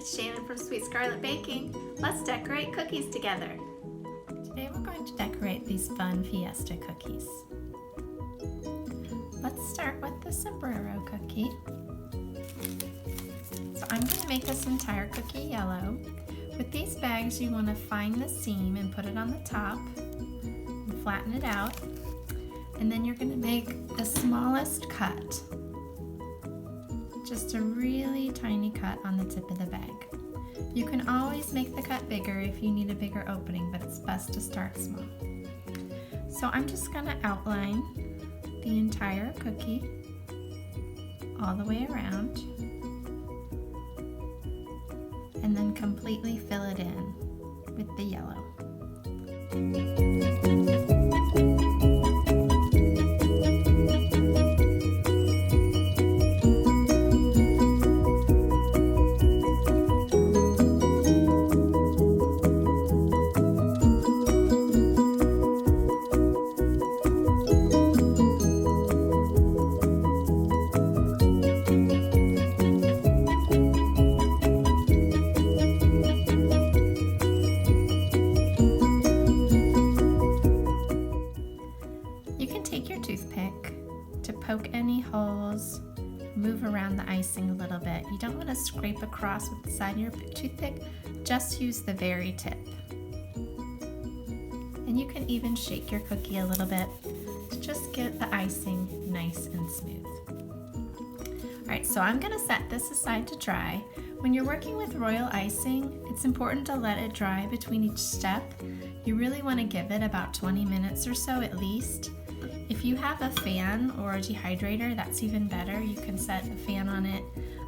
it's Shannon from Sweet Scarlet Baking. Let's decorate cookies together. Today we're going to decorate these fun Fiesta cookies. Let's start with the sombrero cookie. So I'm going to make this entire cookie yellow. With these bags you want to find the seam and put it on the top and flatten it out. And then you're going to make the smallest cut. Just a really tiny cut on the tip of the bag. You can always make the cut bigger if you need a bigger opening, but it's best to start small. So I'm just going to outline the entire cookie all the way around and then completely fill it in with the yellow. You can take your toothpick to poke any holes, move around the icing a little bit. You don't want to scrape across with the side of your toothpick, just use the very tip. And you can even shake your cookie a little bit to just get the icing nice and smooth. Alright, so I'm going to set this aside to dry. When you're working with royal icing, it's important to let it dry between each step. You really want to give it about 20 minutes or so at least. If you have a fan or a dehydrator, that's even better. You can set a fan on it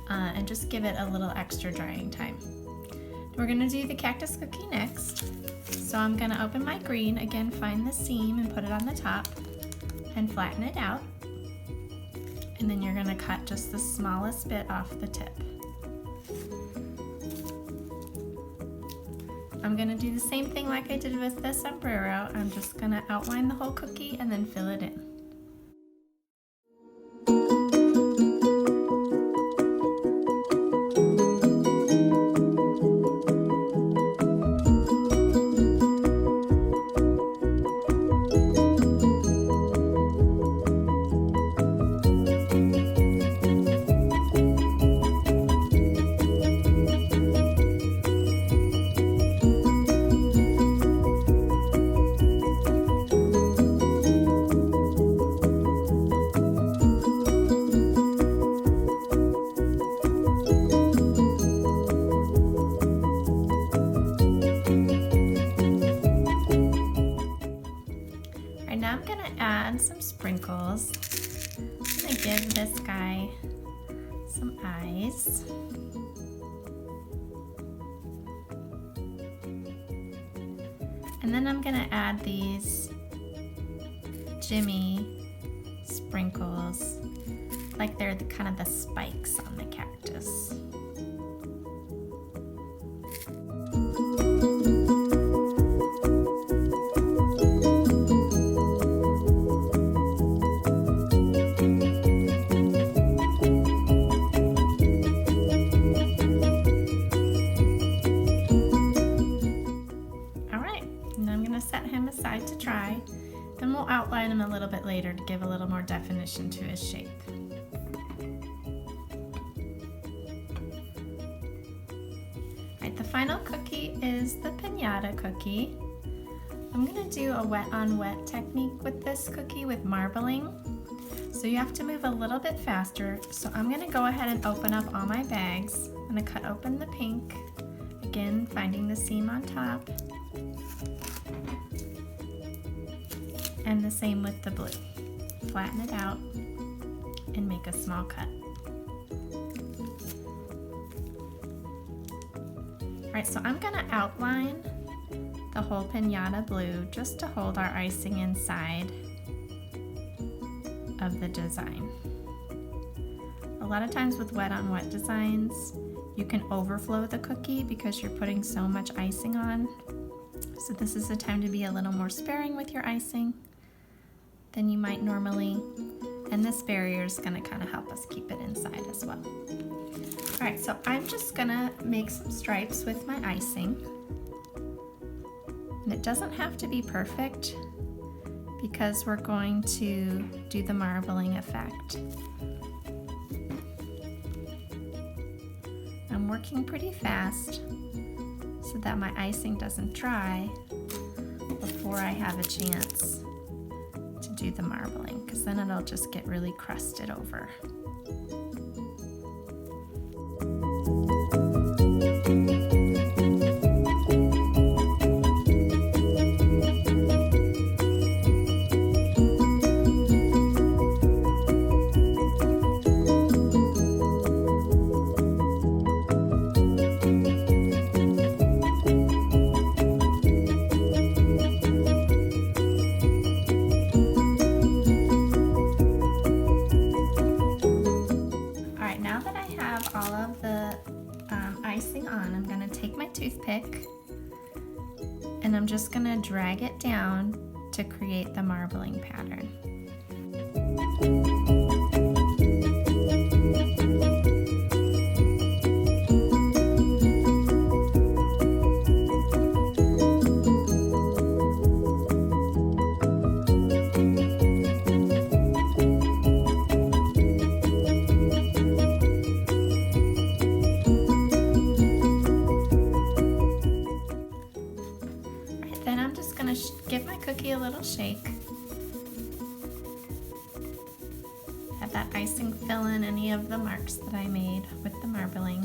and just give it a little extra drying time. We're going to do the cactus cookie next. So I'm going to open my green, again find the seam and put it on the top and flatten it out. And then you're going to cut just the smallest bit off the tip. I'm going to do the same thing like I did with the sombrero. I'm just going to outline the whole cookie and then fill it in. Now I'm going to add some sprinkles. I'm going to give this guy some eyes. And then I'm going to add these Jimmy sprinkles, like they're kind of the spikes on the cactus. Set him aside to dry, and we'll outline him a little bit later to give a little more definition to his shape. Alright, the final cookie is the piñata cookie. I'm going to do a wet on wet technique with this cookie with marbling. So you have to move a little bit faster. So I'm going to go ahead and open up all my bags. I'm going to cut open the pink, again finding the seam on top. And the same with the blue. Flatten it out and make a small cut. Alright, so I'm going to outline the whole piñata blue just to hold our icing inside of the design. A lot of times with wet on wet designs, you can overflow the cookie because you're putting so much icing on. So this is a time to be a little more sparing with your icing than you might normally, and this barrier is going to kind of help us keep it inside as well. All Alright, so I'm just gonna make some stripes with my icing. And it doesn't have to be perfect because we're going to do the marbling effect. I'm working pretty fast so that my icing doesn't dry before I have a chance to do the marbling, because then it'll just get really crusted over. Icing on, I'm going to take my toothpick and I'm just going to drag it down to create the marbling pattern. Then I'm just going to give my cookie a little shake. Have that icing fill in any of the marks that I made with the marbling.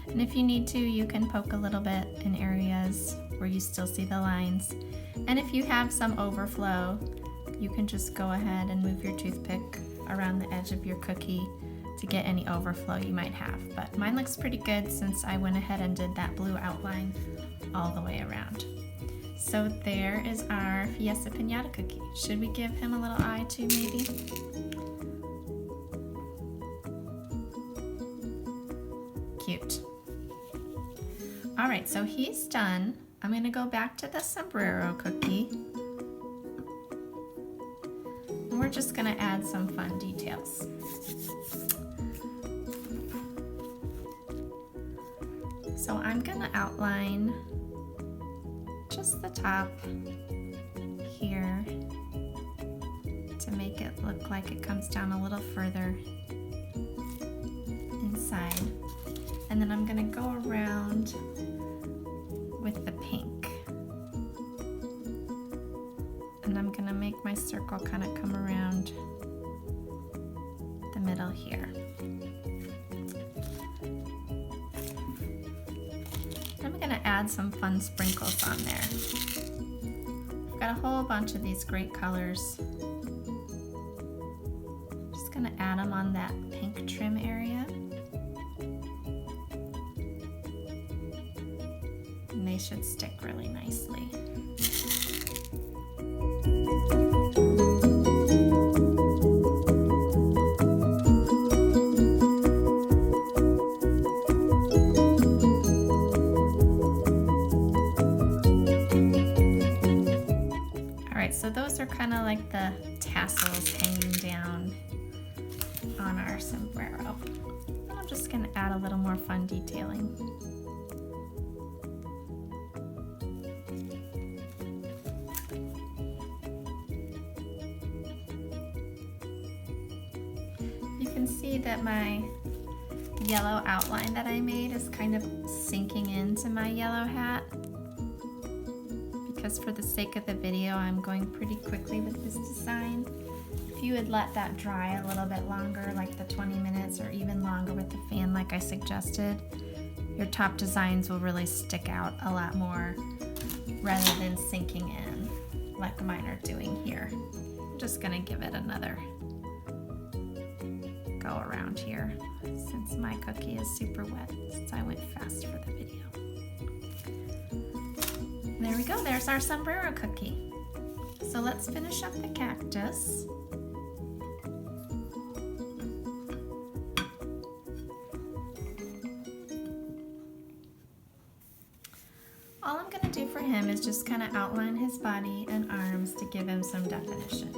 And if you need to, you can poke a little bit in areas where you still see the lines. And if you have some overflow, you can just go ahead and move your toothpick around the edge of your cookie to get any overflow you might have. But mine looks pretty good since I went ahead and did that blue outline all the way around. So there is our Fiesta Piñata cookie. Should we give him a little eye too, maybe? Cute. All right, so he's done. I'm gonna go back to the sombrero cookie. And we're just gonna add some fun details. So I'm gonna outline just the top here to make it look like it comes down a little further inside. And then I'm gonna go around with the pink. And I'm gonna make my circle kind of come around the middle here. I'm gonna add some fun sprinkles on there. I've got a whole bunch of these great colors. Just gonna add them on that pink trim area. And they should stick really nicely. So those are kind of like the tassels hanging down on our sombrero. And I'm just going to add a little more fun detailing. You can see that my yellow outline that I made is kind of sinking into my yellow hat. Because for the sake of the video, I'm going pretty quickly with this design. If you would let that dry a little bit longer, like the 20 minutes or even longer with the fan like I suggested, your top designs will really stick out a lot more rather than sinking in like mine are doing here. I'm just gonna give it another go around here since my cookie is super wet, since I went fast for the video. There we go, there's our sombrero cookie. So let's finish up the cactus. All I'm gonna do for him is just kind of outline his body and arms to give him some definition.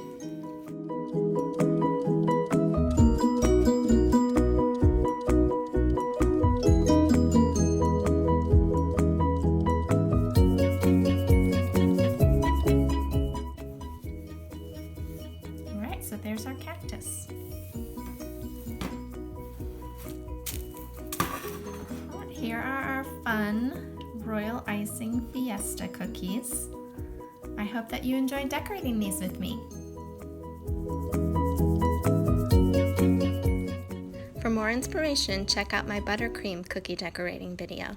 here are our fun royal icing Fiesta cookies. I hope that you enjoyed decorating these with me. For more inspiration, check out my buttercream cookie decorating video.